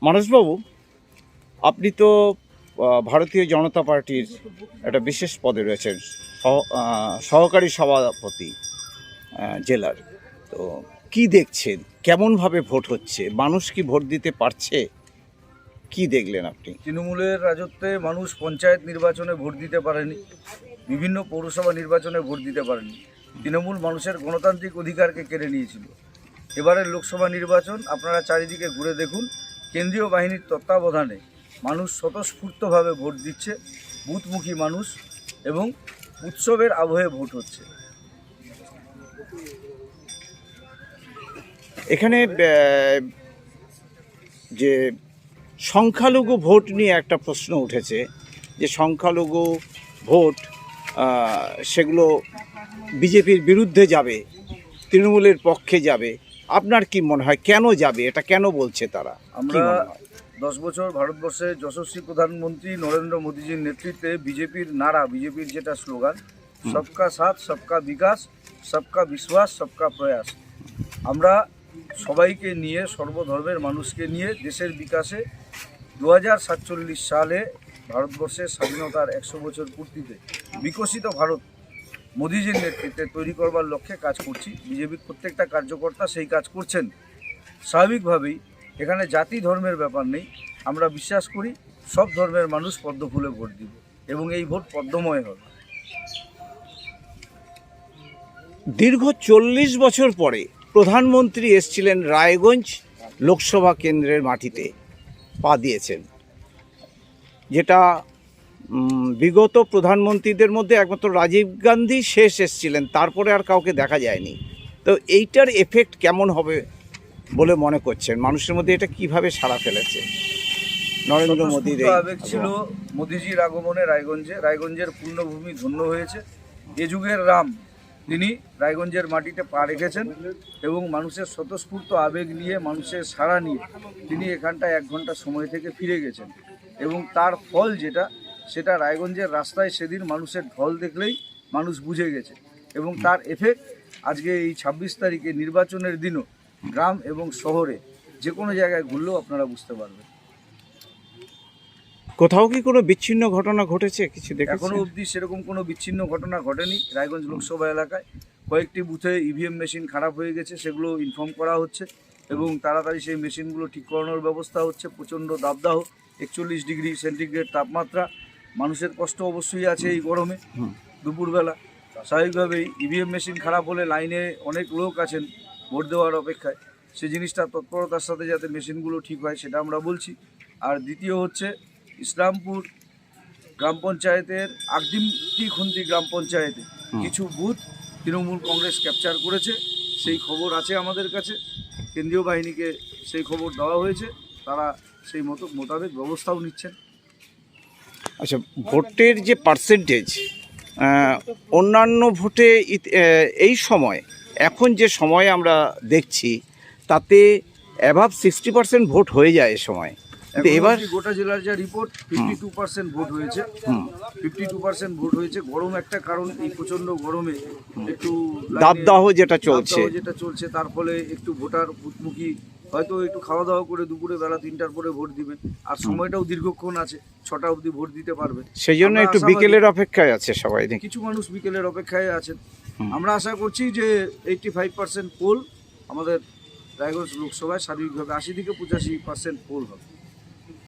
মানসবাবু, আপনি তো ভারতীয় জনতা পার্টির একটা বিশেষ পদে রয়েছেন, সহকারী সভাপতি জেলার। তো কি দেখছেন, কেমনভাবে ভোট হচ্ছে, মানুষ কি ভোট দিতে পারছে, কি দেখলেন আপনি? তৃণমূলের রাজত্বে মানুষ পঞ্চায়েত নির্বাচনে ভোট দিতে পারেনি, বিভিন্ন পৌরসভা নির্বাচনে ভোট দিতে পারেনি। তৃণমূল মানুষের গণতান্ত্রিক অধিকারকে কেড়ে নিয়েছিল। এবারের লোকসভা নির্বাচন আপনারা চারিদিকে ঘুরে দেখুন, কেন্দ্রীয় বাহিনীর তত্ত্বাবধানে মানুষ স্বতঃস্ফূর্তভাবে ভোট দিচ্ছে, বুথমুখী মানুষ, এবং উৎসবের আবহে ভোট হচ্ছে। এখানে যে সংখ্যালঘু ভোট নিয়ে একটা প্রশ্ন উঠেছে, যে সংখ্যালঘু ভোট সেগুলো বিজেপির বিরুদ্ধে যাবে, তৃণমূলের পক্ষে যাবে। আপনার কি মনে হয় কেন যাবে, এটা কেন বলছে তারা? আমরা 10 বছর ভারতবর্ষের যশস্বী প্রধানমন্ত্রী নরেন্দ্র মোদীজির নেতৃত্বে বিজেপির নারা, বিজেপির যেটা স্লোগান, সবকা সাথ সবকা বিকাশ, সবকা বিশ্বাস, সবকা প্রয়াস, আমরা সবাইকে নিয়ে, সর্বধর্মের মানুষকে নিয়ে দেশের বিকাশে 2047 সালে ভারতবর্ষের স্বাধীনতার 100 বছর পূর্তিতে বিকশিত ভারত মোদীজির নেতৃত্বে তৈরি করবার লক্ষ্যে কাজ করছি। বিজেপির প্রত্যেকটা কার্যকর্তা সেই কাজ করছেন। স্বাভাবিকভাবেই এখানে জাতি ধর্মের ব্যাপার নেই। আমরা বিশ্বাস করি সব ধর্মের মানুষ পদ্ম ফুলে ভোট দিবে এবং এই ভোট পদ্মময় হবে। দীর্ঘ 40 বছর পরে প্রধানমন্ত্রী এসেছিলেন রায়গঞ্জ লোকসভা কেন্দ্রের মাটিতে, পা দিয়েছেন, যেটা বিগত প্রধানমন্ত্রীদের মধ্যে একমাত্র রাজীব গান্ধী শেষ এসেছিলেন, তারপরে আর কাউকে দেখা যায়নি। তো এইটার এফেক্ট কেমন হবে বলে মনে করছেন? মানুষের মধ্যে এটা কিভাবে সাড়া ফেলেছে? নরেন্দ্র মোদীর আবেগ ছিল মোদীজির আগমনে রায়গঞ্জের পূর্ণভূমি ধন্য হয়েছে। এ যুগের রাম তিনি রায়গঞ্জের মাটিতে পা রেখেছেন এবং মানুষের স্বতঃস্ফূর্ত আবেগ নিয়ে, মানুষের সাড়া নিয়ে তিনি এখানটায় 1 ঘন্টা সময় থেকে ফিরে গেছেন এবং তার ফল সেটা রায়গঞ্জের রাস্তায় সেদিন মানুষের ঢল দেখলেই মানুষ বুঝে গেছে এবং তার এফেক্ট আজকে এই 26 তারিখে নির্বাচনের দিনও গ্রাম এবং শহরে যে কোনো জায়গায় ঘুরলেও আপনারা বুঝতে পারবেন। কোথাও কি কোনো বিচ্ছিন্ন ঘটনা ঘটেছে কিছু দেখেছেন? এখনো অবধি সেরকম কোনো বিচ্ছিন্ন ঘটনা ঘটেনি। রায়গঞ্জ লোকসভা এলাকায় কয়েকটি বুথে ইভিএম মেশিন খারাপ হয়ে গেছে, সেগুলো ইনফর্ম করা হচ্ছে এবং তাড়াতাড়ি সেই মেশিনগুলো ঠিক করানোর ব্যবস্থা হচ্ছে। প্রচণ্ড দাবদাহ, 41 ডিগ্রি সেন্টিগ্রেড তাপমাত্রা, মানুষের কষ্ট অবশ্যই আছে এই গরমে দুপুরবেলা। স্বাভাবিকভাবেই ইভিএম মেশিন খারাপ হলে লাইনে অনেক লোক আছেন ভোট দেওয়ার অপেক্ষায়, সেই জিনিসটা তৎপরতার সাথে যাতে মেশিনগুলো ঠিক হয় সেটা আমরা বলছি। আর দ্বিতীয় হচ্ছে ইসলামপুর গ্রাম পঞ্চায়েতের আগদিমটি খুন্তি গ্রাম পঞ্চায়েতে কিছু বুথ তৃণমূল কংগ্রেস ক্যাপচার করেছে, সেই খবর আছে আমাদের কাছে। কেন্দ্রীয় বাহিনীকে সেই খবর দেওয়া হয়েছে, তারা সেই মোতাবেক ব্যবস্থাও নিচ্ছেন। আচ্ছা, ভোটের যে পার্সেন্টেজ অন্যান্য ভোটে এই সময়, এখন যে সময় আমরা দেখছি, তাতে অ্যাভাব 60% ভোট হয়ে যায় এ সময়। এবার গোটা জেলার যা রিপোর্ট, 52% ভোট হয়েছে। 52% ভোট হয়েছে। গরম একটা কারণ, এই প্রচণ্ড গরমে একটু দাবদাহ যেটা চলছে, তার ফলে একটু ভোটার বুথমুখী হয়তো একটু খাওয়া দাওয়া করে দুপুরে বেলা 3টার পরে ভোট দিবে, আর সময়টাও দীর্ঘক্ষণ আছে, 6টা অবধি ভোট দিতে পারবে। সেই জন্য একটু বিকেলের অপেক্ষায় আছে সবাই, কিছু মানুষ বিকেলের অপেক্ষায় আছেন। আমরা আশা করছি যে 85% পোল আমাদের রায়গঞ্জ লোকসভায় সার্বিকভাবে 80 থেকে 85% পোল হবে।